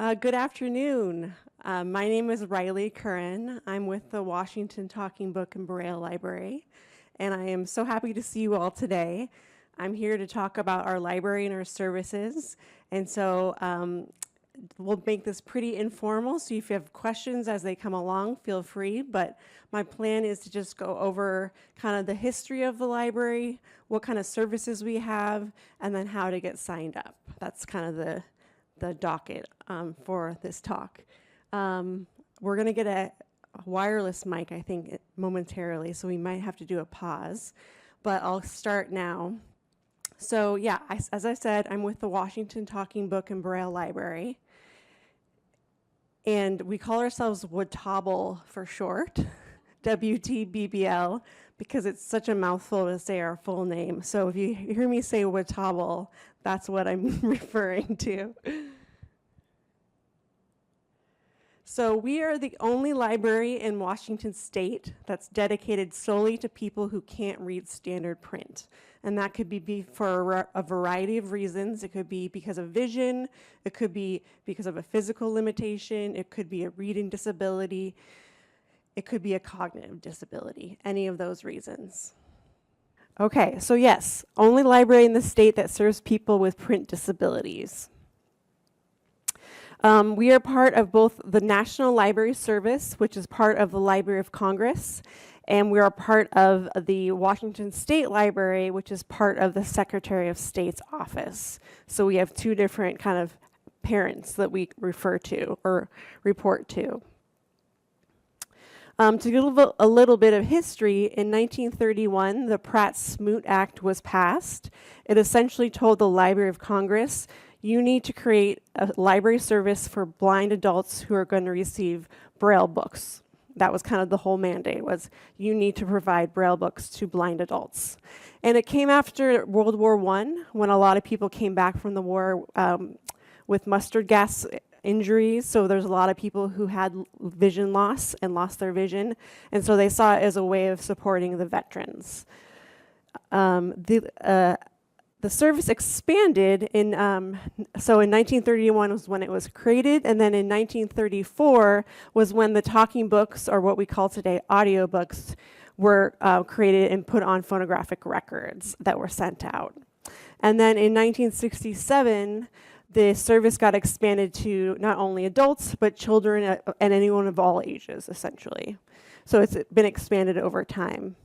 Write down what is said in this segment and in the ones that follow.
Good afternoon. My name is Reilly Curran. I'm with the Washington Talking Book and Braille Library, and I am so happy to see you all today. I'm here to talk about our library and our services, and so we'll make this pretty informal, so if you have questions as they come along, feel free, but my plan is to just go over kind of the history of the library, what kind of services we have, and then how to get signed up. That's kind of the docket for this talk. We're going to get a wireless mic, I think, momentarily, so we might have to do a pause, but I'll start now. So yeah, as I said, I'm with the Washington Talking Book and Braille Library, and we call ourselves WTBL for short, WTBBL, because it's such a mouthful to say our full name. So if you hear me say WTBL, that's what I'm referring to. So we are the only library in Washington State that's dedicated solely to people who can't read standard print. And that could be for a variety of reasons. It could be because of vision, it could be because of a physical limitation, it could be a reading disability, it could be a cognitive disability, any of those reasons. Okay, so yes, only library in the state that serves people with print disabilities. We are part of both the National Library Service, which is part of the Library of Congress, and we are part of the Washington State Library, which is part of the Secretary of State's office. So we have two different kind of parents that we refer to or report to. To give a little bit of history, in 1931, the Pratt-Smoot Act was passed. It essentially told the Library of Congress, you need to create a library service for blind adults who are going to receive Braille books. That was kind of the whole mandate, was you need to provide Braille books to blind adults. And it came after World War I, when a lot of people came back from the war with mustard gas injuries, so there's a lot of people who had vision loss and lost their vision, and so they saw it as a way of supporting the veterans. The service expanded so in 1931 was when it was created, and then in 1934 was when the talking books, or what we call today audiobooks, were created and put on phonographic records that were sent out. And then in 1967, the service got expanded to not only adults, but children and anyone of all ages, essentially. So it's been expanded over time.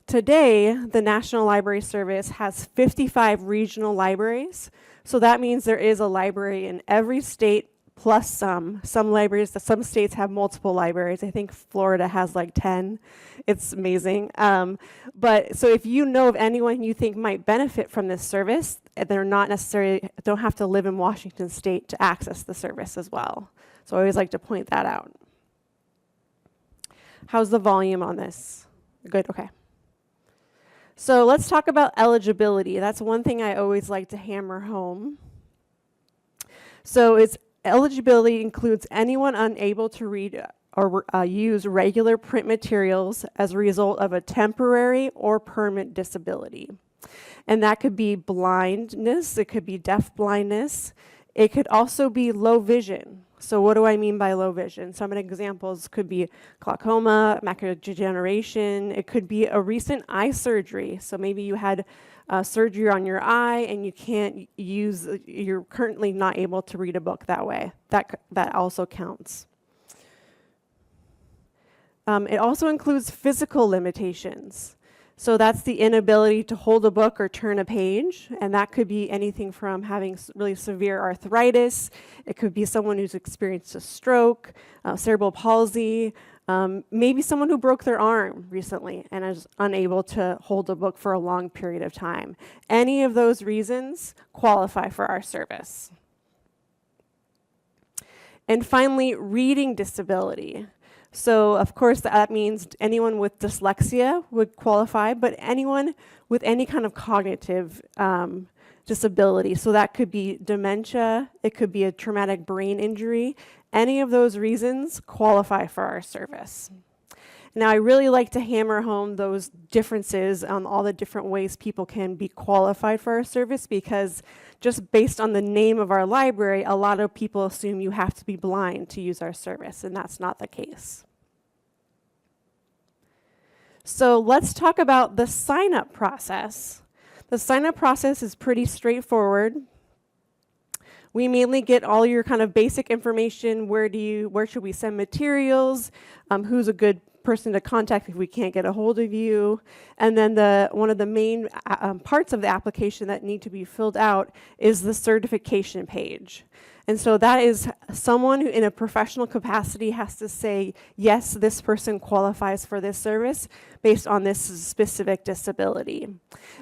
Today, the National Library Service has 55 regional libraries. So that means there is a library in every state plus some. Some states have multiple libraries. I think Florida has like 10. It's amazing. But so if you know of anyone you think might benefit from this service, they're not necessarily, don't have to live in Washington State to access the service as well. So I always like to point that out. How's the volume on this? Good, okay. So let's talk about eligibility. That's one thing I always like to hammer home. So eligibility includes anyone unable to read or use regular print materials as a result of a temporary or permanent disability. And that could be blindness, it could be deaf blindness, it could also be low vision. So what do I mean by low vision? Some examples could be glaucoma, macular degeneration, it could be a recent eye surgery. So maybe you had surgery on your eye and you can't use, you're currently not able to read a book that way. That also counts. It also includes physical limitations. So that's the inability to hold a book or turn a page, and that could be anything from having really severe arthritis, it could be someone who's experienced a stroke, cerebral palsy, maybe someone who broke their arm recently and is unable to hold a book for a long period of time. Any of those reasons qualify for our service. And finally, reading disability. So of course that means anyone with dyslexia would qualify, but anyone with any kind of cognitive disability. So that could be dementia, it could be a traumatic brain injury. Any of those reasons qualify for our service. Now, I really like to hammer home those differences on all the different ways people can be qualified for our service, because just based on the name of our library, a lot of people assume you have to be blind to use our service, and that's not the case. So let's talk about the sign-up process. The sign-up process is pretty straightforward. We mainly get all your kind of basic information. Where should we send materials? Who's a good person to contact if we can't get a hold of you? And then one of the main parts of the application that need to be filled out is the certification page. And so that is someone who in a professional capacity has to say, yes, this person qualifies for this service based on this specific disability.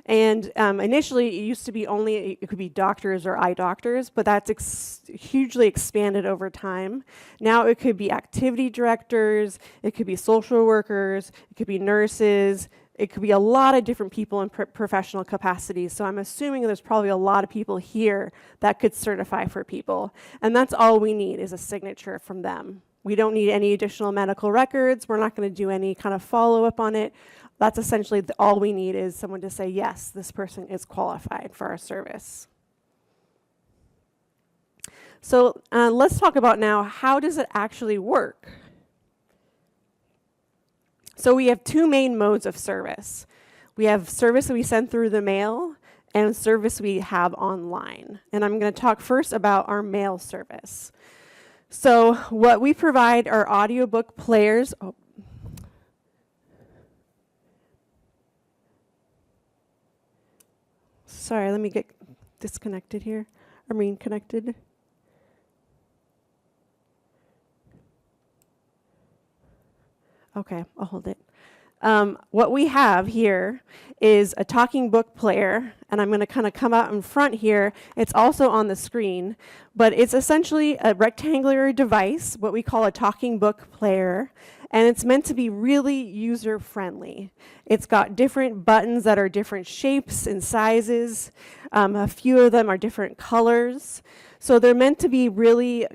And initially, it used to be it could be doctors or eye doctors, but that's hugely expanded over time. Now it could be activity directors, it could be social workers, it could be nurses, it could be a lot of different people in professional capacities. So I'm assuming there's probably a lot of people here that could certify for people. And that's all we need is a signature from them. We don't need any additional medical records. We're not going to do any kind of follow-up on it. That's essentially all we need is someone to say, yes, this person is qualified for our service. So let's talk about now, how does it actually work? So we have two main modes of service. We have service that we send through the mail and service we have online. And I'm going to talk first about our mail service. So what we provide are audiobook players. Oh. Sorry, let me get disconnected here. Connected. Okay, I'll hold it. What we have here is a talking book player, and I'm going to kind of come out in front here. It's also on the screen, but it's essentially a rectangular device, what we call a talking book player, and it's meant to be really user-friendly. It's got different buttons that are different shapes and sizes. A few of them are different colors. So they're meant to be really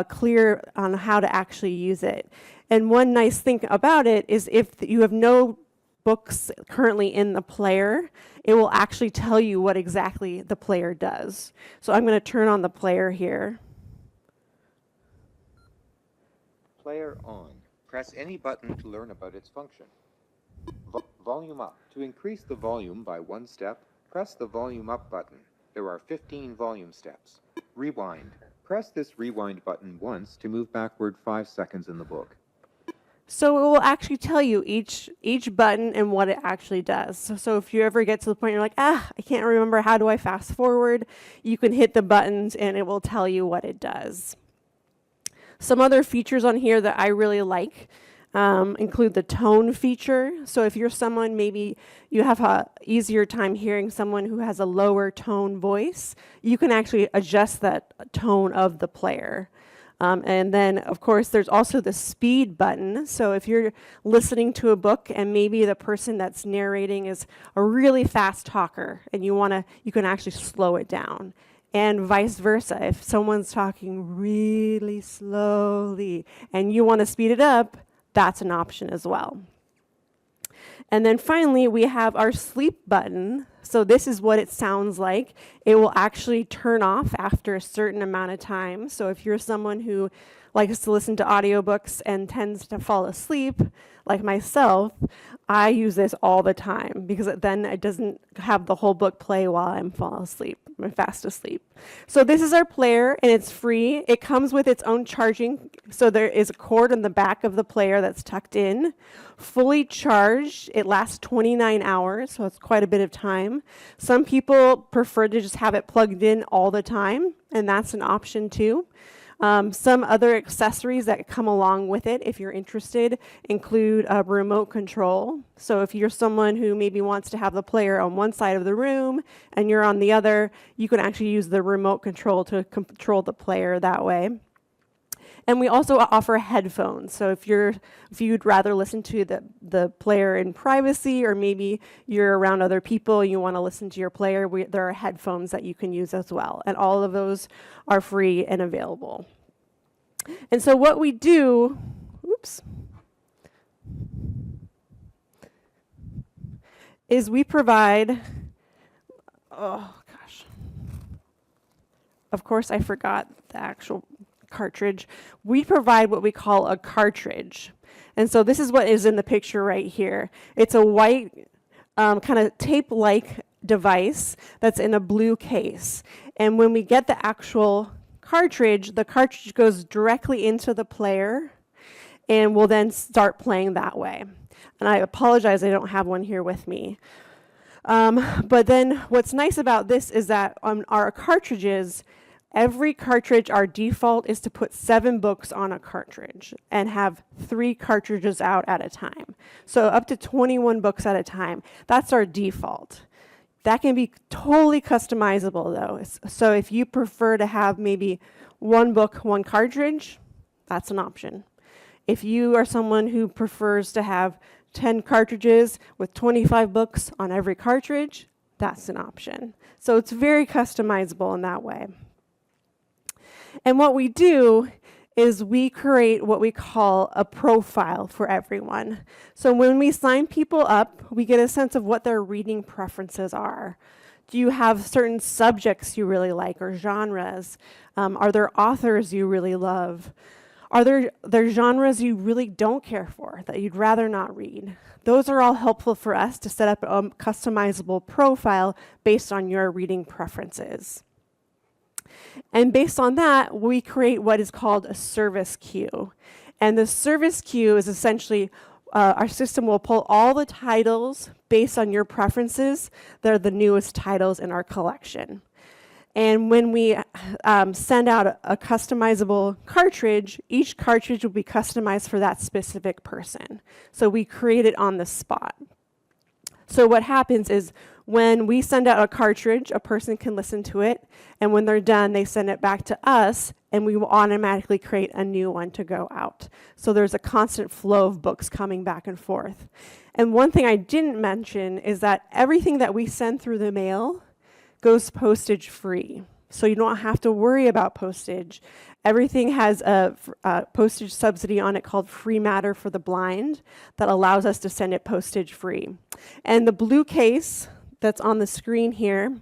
clear on how to actually use it. And one nice thing about it is if you have no books currently in the player, it will actually tell you what exactly the player does. So I'm going to turn on the player here. Player on. Press any button to learn about its function. Volume up. To increase the volume by one step, press the volume up button. There are 15 volume steps. Rewind. Press this rewind button once to move backward 5 seconds in the book. So it will actually tell you each button and what it actually does. So if you ever get to the point you're like, I can't remember, how do I fast forward? You can hit the buttons and it will tell you what it does. Some other features on here that I really like include the tone feature. So if you're someone, maybe you have an easier time hearing someone who has a lower tone voice, you can actually adjust that tone of the player. And then, of course, there's also the speed button. So if you're listening to a book and maybe the person that's narrating is a really fast talker and you can actually slow it down. And vice versa. If someone's talking really slowly and you want to speed it up, that's an option as well. And then finally, we have our sleep button. So this is what it sounds like. It will actually turn off after a certain amount of time. So if you're someone who likes to listen to audiobooks and tends to fall asleep, like myself, I use this all the time because then it doesn't have the whole book play while I'm fast asleep. So this is our player, and it's free. It comes with its own charging. So there is a cord in the back of the player that's tucked in. Fully charged, it lasts 29 hours, so it's quite a bit of time. Some people prefer to just have it plugged in all the time, and that's an option too. Some other accessories that come along with it, if you're interested, include a remote control. So if you're someone who maybe wants to have the player on one side of the room and you're on the other, you can actually use the remote control to control the player that way. And we also offer headphones. So if you'd rather listen to the player in privacy, or maybe you're around other people and you want to listen to your player, there are headphones that you can use as well. And all of those are free and available. And so what we do, oops. is we provide, oh gosh, of course I forgot the actual cartridge. We provide what we call a cartridge. And so this is what is in the picture right here. It's a white kind of tape-like device that's in a blue case. And when we get the actual cartridge, the cartridge goes directly into the player and will then start playing that way. And I apologize, I don't have one here with me. But then what's nice about this is that on our cartridges, every cartridge, our default is to put 7 books on a cartridge and have 3 cartridges out at a time. So up to 21 books at a time. That's our default. That can be totally customizable though. So if you prefer to have maybe 1 book, 1 cartridge, that's an option. If you are someone who prefers to have 10 cartridges with 25 books on every cartridge, that's an option. So it's very customizable in that way. And what we do is we create what we call a profile for everyone. So when we sign people up, we get a sense of what their reading preferences are. Do you have certain subjects you really like or genres? Are there authors you really love? Are there genres you really don't care for, that you'd rather not read? Those are all helpful for us to set up a customizable profile based on your reading preferences. And based on that, we create what is called a service queue. And the service queue is essentially our system will pull all the titles based on your preferences that are the newest titles in our collection. And when we send out a customizable cartridge, each cartridge will be customized for that specific person. So we create it on the spot. So what happens is when we send out a cartridge, a person can listen to it, and when they're done, they send it back to us, and we will automatically create a new one to go out. So there's a constant flow of books coming back and forth. And one thing I didn't mention is that everything that we send through the mail goes postage free. So you don't have to worry about postage. Everything has a postage subsidy on it called Free Matter for the Blind that allows us to send it postage free. And the blue case that's on the screen here,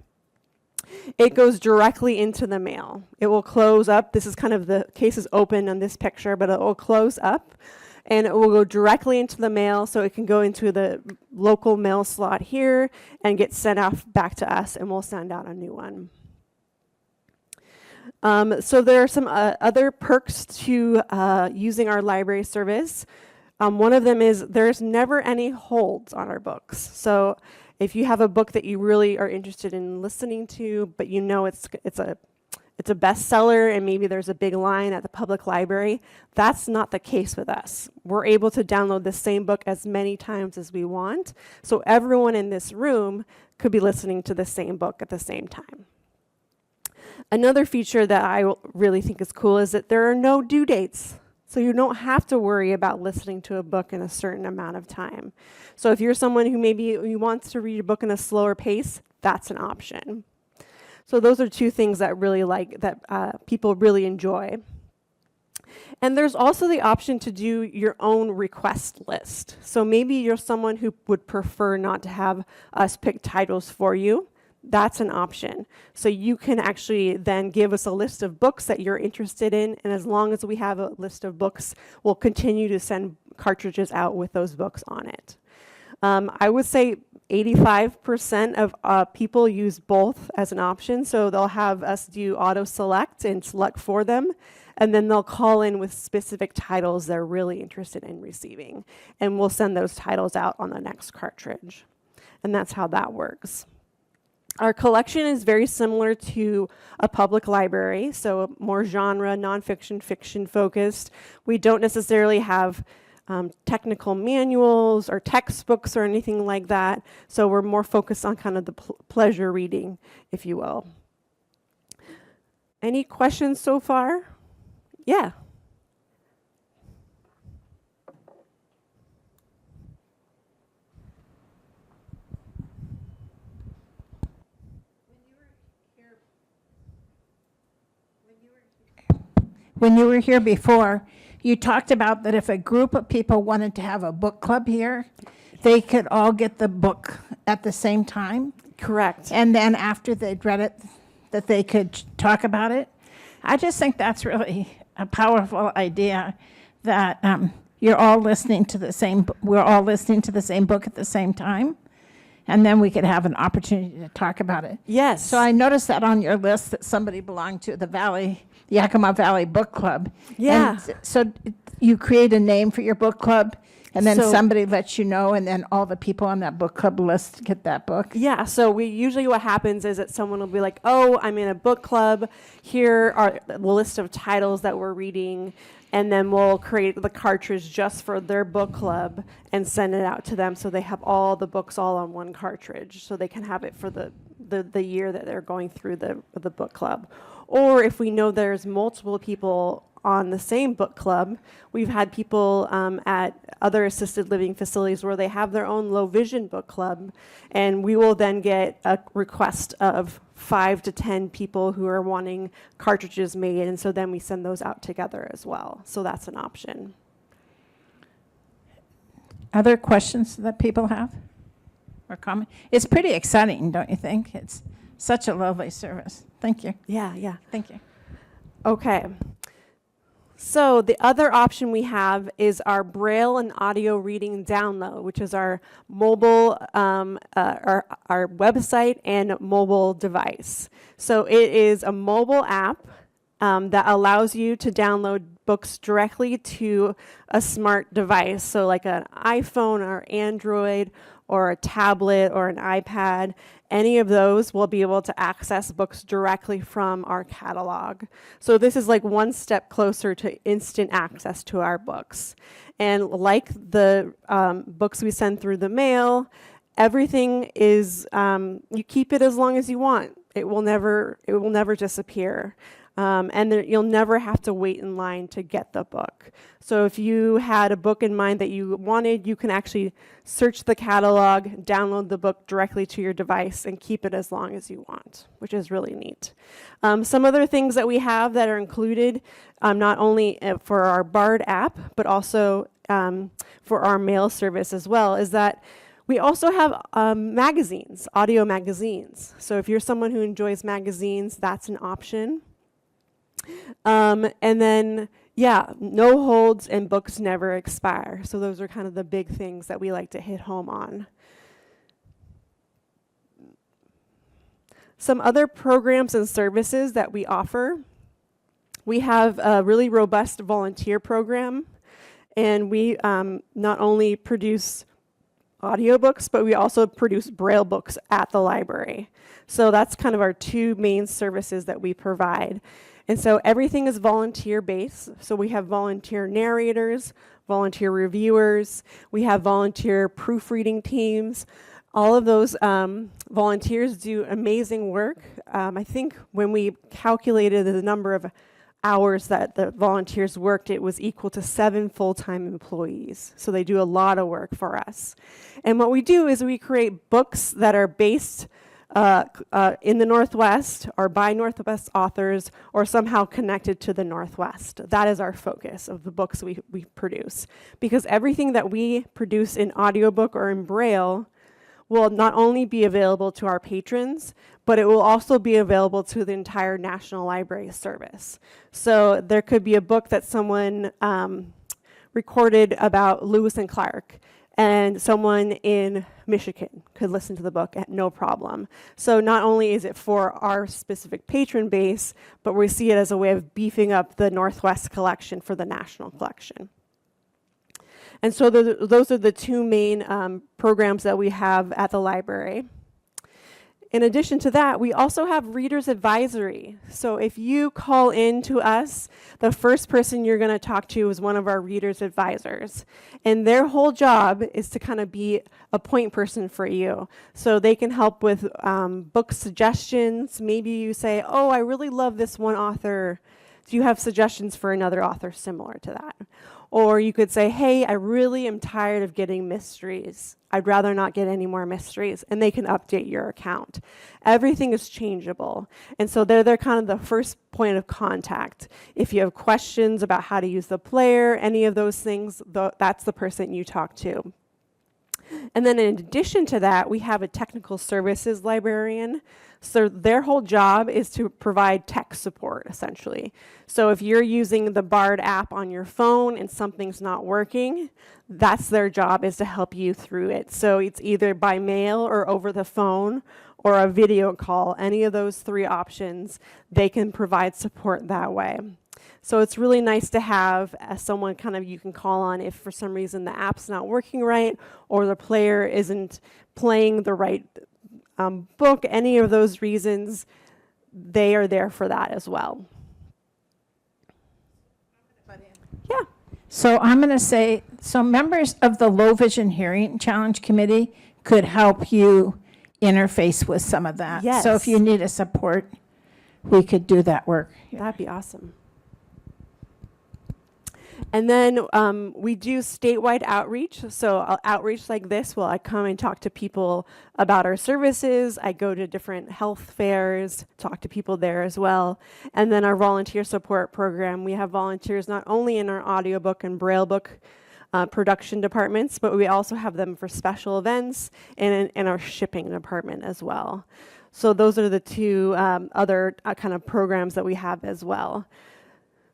it goes directly into the mail. It will close up. This is kind of the case is open on this picture, but it will close up and it will go directly into the mail, so it can go into the local mail slot here and get sent off back to us, and we'll send out a new one. So there are some other perks to using our library service. One of them is there's never any holds on our books. So if you have a book that you really are interested in listening to, but you know it's a bestseller and maybe there's a big line at the public library, that's not the case with us. We're able to download the same book as many times as we want, so everyone in this room could be listening to the same book at the same time. Another feature that I really think is cool is that there are no due dates. So you don't have to worry about listening to a book in a certain amount of time. So if you're someone who maybe wants to read a book in a slower pace, that's an option. So those are 2 things that people really enjoy. And there's also the option to do your own request list. So maybe you're someone who would prefer not to have us pick titles for you. That's an option. So you can actually then give us a list of books that you're interested in, and as long as we have a list of books, we'll continue to send cartridges out with those books on it. I would say 85% of people use both as an option, so they'll have us do auto select and select for them, and then they'll call in with specific titles they're really interested in receiving, and we'll send those titles out on the next cartridge. And that's how that works. Our collection is very similar to a public library, so more genre, nonfiction, fiction focused. We don't necessarily have technical manuals or textbooks or anything like that, so we're more focused on kind of the pleasure reading, if you will. Any questions so far? Yeah. When you were here before, you talked about that if a group of people wanted to have a book club here, they could all get the book at the same time, Correct. and then after they'd read it, that they could talk about it. I just think that's really a powerful idea, that you're all listening to the same, we're all listening to the same book at the same time, and then we could have an opportunity to talk about it. Yes. So I noticed that on your list that somebody belonged to the Yakima Valley Book Club. Yeah. And so you create a name for your book club, and then So- somebody lets you know, and then all the people on that book club list get that book. Yeah, so we usually what happens is that someone will be like, oh, I'm in a book club. Here are the list of titles that we're reading. And then we'll create the cartridge just for their book club and send it out to them so they have all the books all on one cartridge so they can have it for the year that they're going through the book club. Or if we know there's multiple people on the same book club, we've had people at other assisted living facilities where they have their own low vision book club, and we will then get a request of 5 to 10 people who are wanting cartridges made, and so then we send those out together as well. So that's an option. Other questions that people have or comment? It's pretty exciting, don't you think? It's such a lovely service. Thank you. Yeah. Thank you. Okay. So the other option we have is our Braille and audio reading download, which is our mobile, our website and mobile device. So it is a mobile app that allows you to download books directly to a smart device. So like an iPhone or Android or a tablet or an iPad. Any of those will be able to access books directly from our catalog. So this is like one step closer to instant access to our books. And like the books we send through the mail, everything is, you keep it as long as you want. It will never disappear. And you'll never have to wait in line to get the book. So if you had a book in mind that you wanted, you can actually search the catalog, download the book directly to your device, and keep it as long as you want, which is really neat. Some other things that we have that are included, not only for our BARD app, but also for our mail service as well, is that we also have magazines, audio magazines. So if you're someone who enjoys magazines, that's an option. And then, no holds and books never expire. So those are kind of the big things that we like to hit home on. Some other programs and services that we offer. We have a really robust volunteer program, and we not only produce audiobooks, but we also produce Braille books at the library. So that's kind of our two main services that we provide. And so everything is volunteer-based. So we have volunteer narrators, volunteer reviewers, we have volunteer proofreading teams. All of those volunteers do amazing work. I think when we calculated the number of hours that the volunteers worked, it was equal to 7 full-time employees. So they do a lot of work for us. And what we do is we create books that are based in the Northwest or by Northwest authors or somehow connected to the Northwest. That is our focus of the books we produce. Because everything that we produce in audiobook or in Braille will not only be available to our patrons, but it will also be available to the entire National Library Service. So there could be a book that someone recorded about Lewis and Clark, and someone in Michigan could listen to the book at no problem. So not only is it for our specific patron base, but we see it as a way of beefing up the Northwest collection for the national collection. And so those are the two main programs that we have at the library. In addition to that, we also have Reader's Advisory. So if you call in to us, the first person you're going to talk to is one of our Reader's Advisors. And their whole job is to kind of be a point person for you. So they can help with book suggestions. Maybe you say, oh, I really love this one author. Do you have suggestions for another author similar to that? Or you could say, hey, I really am tired of getting mysteries. I'd rather not get any more mysteries. And they can update your account. Everything is changeable. And so they're kind of the first point of contact. If you have questions about how to use the player, any of those things, that's the person you talk to. And then in addition to that, we have a technical services librarian. So their whole job is to provide tech support, essentially. So if you're using the Bard app on your phone and something's not working, that's their job, is to help you through it. So it's either by mail or over the phone or a video call. Any of those three options, they can provide support that way. So it's really nice to have someone kind of you can call on if for some reason the app's not working right or the player isn't playing the right book, any of those reasons, they are there for that as well. Yeah. So I'm going to say, so members of the Low Vision Hearing Challenge Committee could help you interface with some of that. Yes. So if you need a support, we could do that work. That'd be awesome. And then we do statewide outreach. So outreach like this, I come and talk to people about our services. I go to different health fairs, talk to people there as well. And then our volunteer support program, we have volunteers not only in our audiobook and Braille book production departments, but we also have them for special events and in our shipping department as well. So those are the two other kind of programs that we have as well.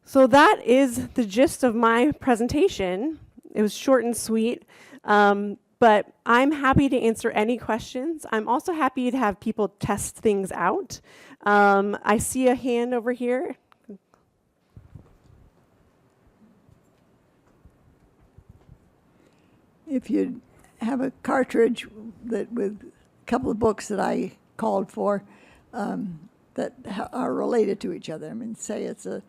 So that is the gist of my presentation. It was short and sweet, but I'm happy to answer any questions. I'm also happy to have people test things out. I see a hand over here. If you have a cartridge that with a couple of books that I called for that are related to each other, I mean, say it's a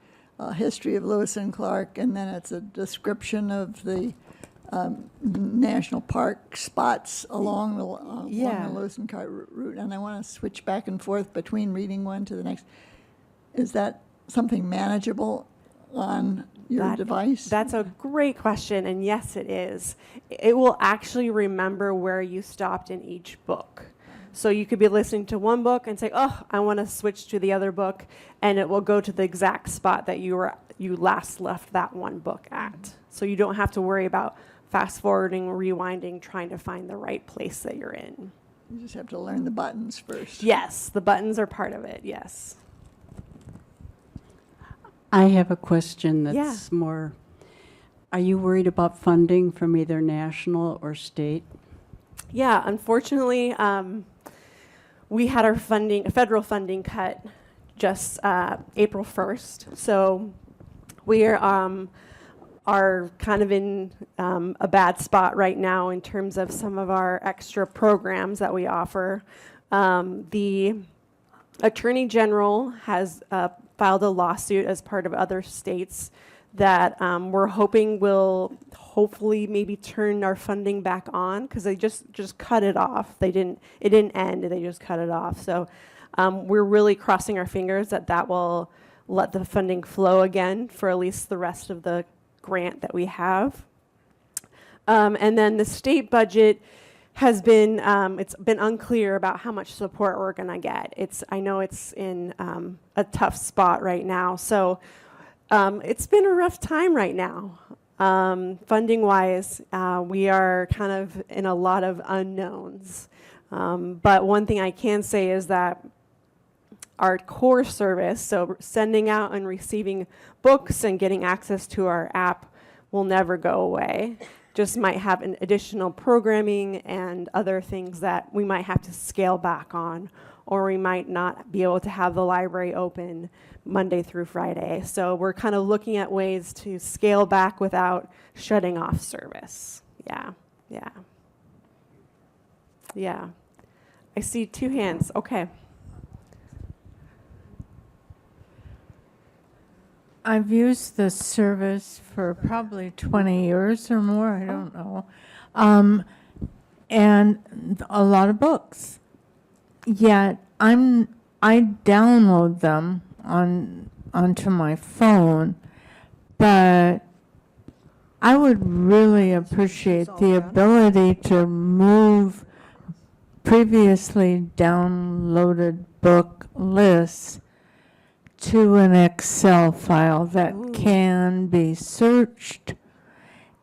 history of Lewis and Clark, and then it's a description of the national park spots along the Lewis and Clark route, and I want to switch back and forth between reading one to the next. Is that something manageable on your device? That's a great question, and yes, it is. It will actually remember where you stopped in each book. So you could be listening to one book and say, oh, I want to switch to the other book, and it will go to the exact spot that you last left that one book at. So you don't have to worry about fast forwarding, rewinding, trying to find the right place that you're in. You just have to learn the buttons first. Yes, the buttons are part of it, yes. I have a question that's more, are you worried about funding from either national or state? Yeah, unfortunately, we had our federal funding cut just April 1st. So we are kind of in a bad spot right now in terms of some of our extra programs that we offer. The Attorney General has filed a lawsuit as part of other states that we're hoping will hopefully maybe turn our funding back on, because they just cut it off. It didn't end, they just cut it off. So we're really crossing our fingers that will let the funding flow again for at least the rest of the grant that we have. And then the state budget has been, it's been unclear about how much support we're gonna get. I know it's in a tough spot right now. So it's been a rough time right now. Funding-wise, we are kind of in a lot of unknowns. But one thing I can say is that our core service, so sending out and receiving books and getting access to our app, will never go away. Just might have an additional programming and other things that we might have to scale back on, or we might not be able to have the library open Monday through Friday. So we're kind of looking at ways to scale back without shutting off service. Yeah. I see two hands. Okay. I've used this service for probably 20 years or more, I don't know, and a lot of books. Yet I download them onto my phone, but I would really appreciate the ability to move previously downloaded book lists to an Excel file that can be searched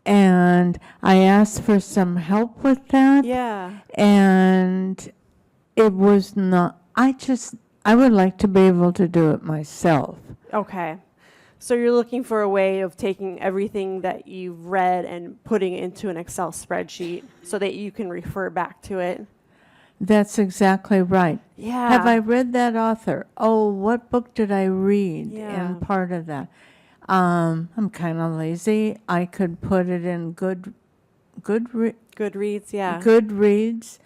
And I asked for some help with that. Yeah. And it was not, I would like to be able to do it myself. Okay. So you're looking for a way of taking everything that you've read and putting it into an Excel spreadsheet so that you can refer back to it. That's exactly right. Yeah. Have I read that author? Oh, what book did I read? Yeah. And part of that. I'm kind of lazy. I could put it in Goodreads, yeah. Goodreads,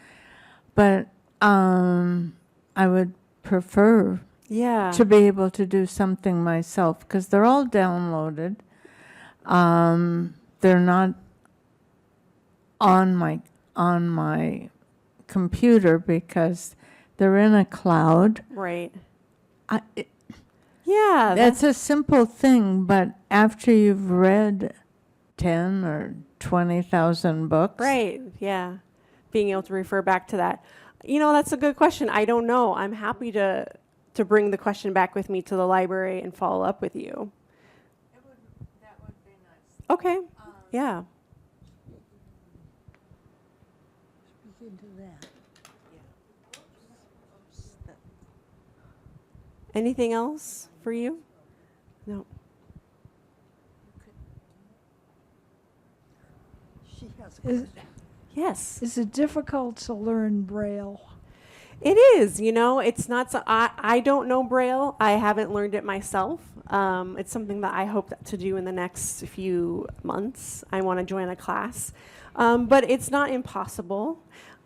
but I would prefer Yeah. to be able to do something myself because they're all downloaded. They're not on my computer because they're in a cloud. Right. I, Yeah. That's a simple thing, but after you've read 10 or 20,000 books. Right. Yeah. Being able to refer back to that. That's a good question. I don't know. I'm happy to bring the question back with me to the library and follow up with you. That would be nice. Okay. Yeah. Anything else for you? No. Yes. Is it difficult to learn Braille? It is, it's not, I don't know Braille. I haven't learned it myself. It's something that I hope to do in the next few months. I want to join a class. But it's not impossible.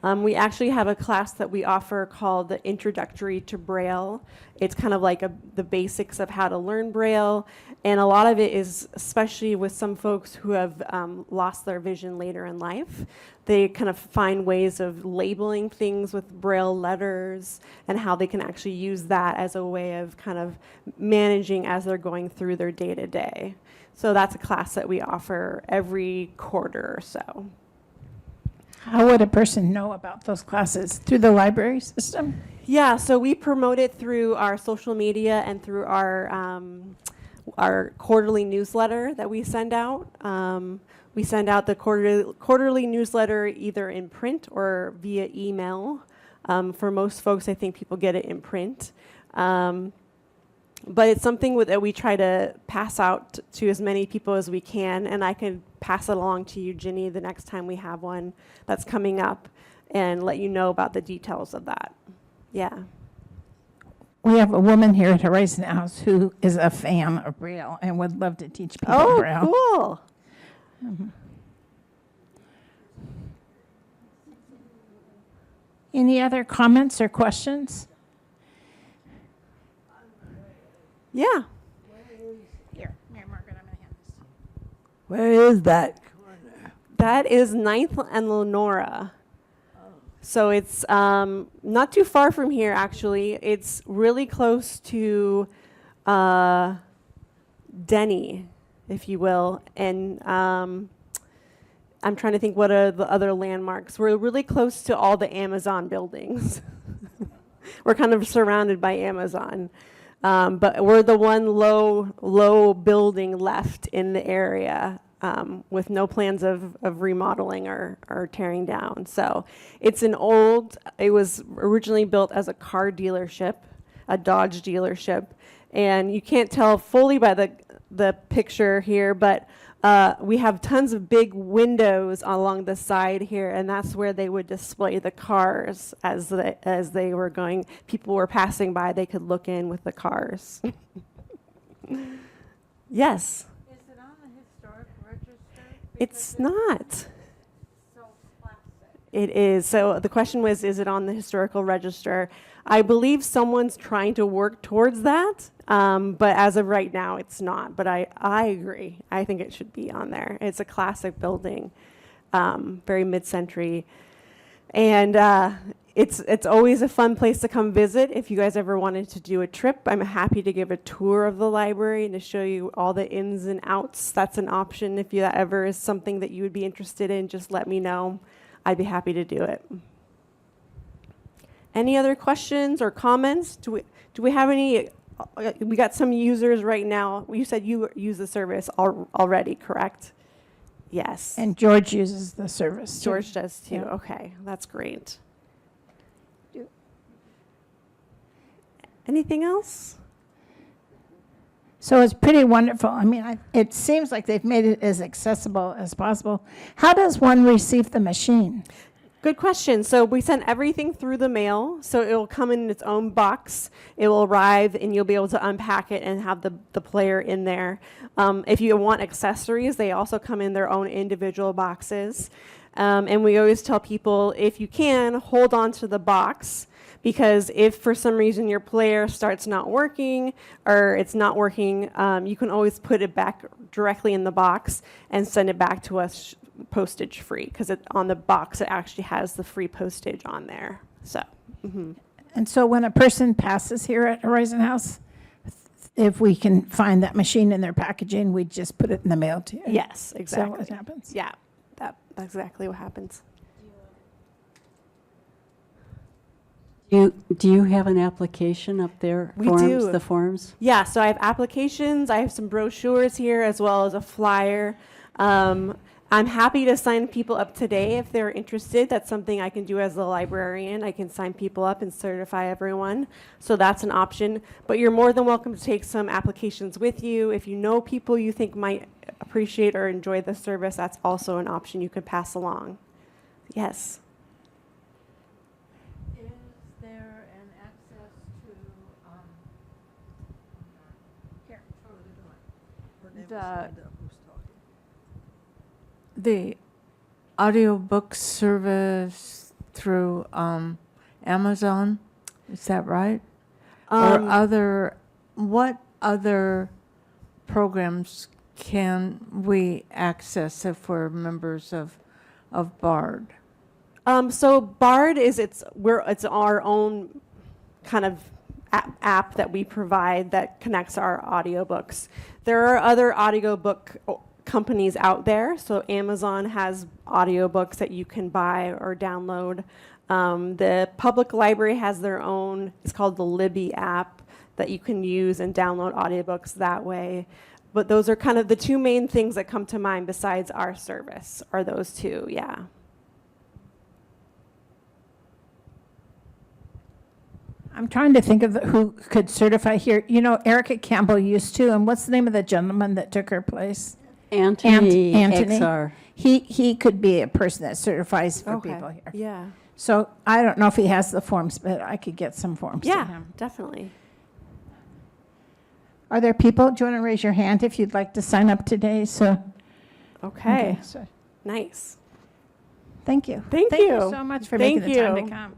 We actually have a class that we offer called the Introductory to Braille. It's kind of like the basics of how to learn Braille. And a lot of it is, especially with some folks who have lost their vision later in life, they kind of find ways of labeling things with Braille letters and how they can actually use that as a way of kind of managing as they're going through their day-to-day. So that's a class that we offer every quarter or so. How would a person know about those classes? Through the library system? Yeah, so we promote it through our social media and through our quarterly newsletter that we send out. We send out the quarterly newsletter either in print or via email. For most folks, I think people get it in print. But it's something that we try to pass out to as many people as we can, and I can pass it along to you, Gini, the next time we have one that's coming up, and let you know about the details of that. Yeah. We have a woman here at Horizon House who is a fan of Braille and would love to teach people Braille. Oh, cool. Any other comments or questions? Yeah. Here, Mary Margaret, I'm going to hand this to you. Where is that? That is 9th and Lenora. So it's not too far from here, actually. It's really close to Denny, if you will. And I'm trying to think what are the other landmarks. We're really close to all the Amazon buildings. We're kind of surrounded by Amazon. But we're the one low building left in the area with no plans of remodeling or tearing down. So it was originally built as a car dealership, a Dodge dealership. And you can't tell fully by the picture here, but we have tons of big windows along the side here, and that's where they would display the cars as they were going. People were passing by, they could look in with the cars. Yes. Is it on the historic register? It's not. So classic. It is. So the question was, is it on the historical register? I believe someone's trying to work towards that, but as of right now, it's not. But I agree. I think it should be on there. It's a classic building, very mid-century. And it's always a fun place to come visit. If you guys ever wanted to do a trip, I'm happy to give a tour of the library and to show you all the ins and outs. That's an option. If that ever is something that you would be interested in, just let me know. I'd be happy to do it. Any other questions or comments? Do we have any? We got some users right now. You said you use the service already, correct? Yes. And George uses the service too. George does too. Yeah. Okay, that's great. Anything else? So it's pretty wonderful. I mean, it seems like they've made it as accessible as possible. How does one receive the machine? Good question. So we send everything through the mail. So it will come in its own box. It will arrive and you'll be able to unpack it and have the player in there. If you want accessories, they also come in their own individual boxes. And we always tell people, if you can, hold on to the box, because if for some reason your player starts not working or it's not working, you can always put it back directly in the box and send it back to us postage free, because on the box it actually has the free postage on there. So, And so when a person passes here at Horizon House, if we can find that machine in their packaging, we just put it in the mail to you. yes, Is that exactly. what happens? Yeah, that's exactly what happens. Do you have an application up there? We forms, do. The forms? Yeah, so I have applications, I have some brochures here as well as a flyer. I'm happy to sign people up today if they're interested. That's something I can do as a librarian. I can sign people up and certify everyone. So that's an option. But you're more than welcome to take some applications with you. If you know people you think might appreciate or enjoy the service, that's also an option you could pass along. Yes. Is there an access to, the audiobook service through Amazon? Is that right? Or what other programs can we access if we're members of BARD? So Bard is it's our own kind of app that we provide that connects our audiobooks. There are other audiobook companies out there. So Amazon has audiobooks that you can buy or download. The public library has their own, it's called the Libby app, that you can use and download audiobooks that way. But those are kind of the two main things that come to mind besides our service, are those two, yeah. I'm trying to think of who could certify here. You know, Erica Campbell used to, and what's the name of the gentleman that took her place? Anthony Anthony. XR. He could be a person that certifies for Okay. people here. Yeah. So I don't know if he has the forms, but I could get some forms to Yeah, him. definitely. Are there people, do you want to raise your hand if you'd like to sign up today? So, Okay. so Nice. thank you. Thank Thank you you. so much for Thank making the time you. to come.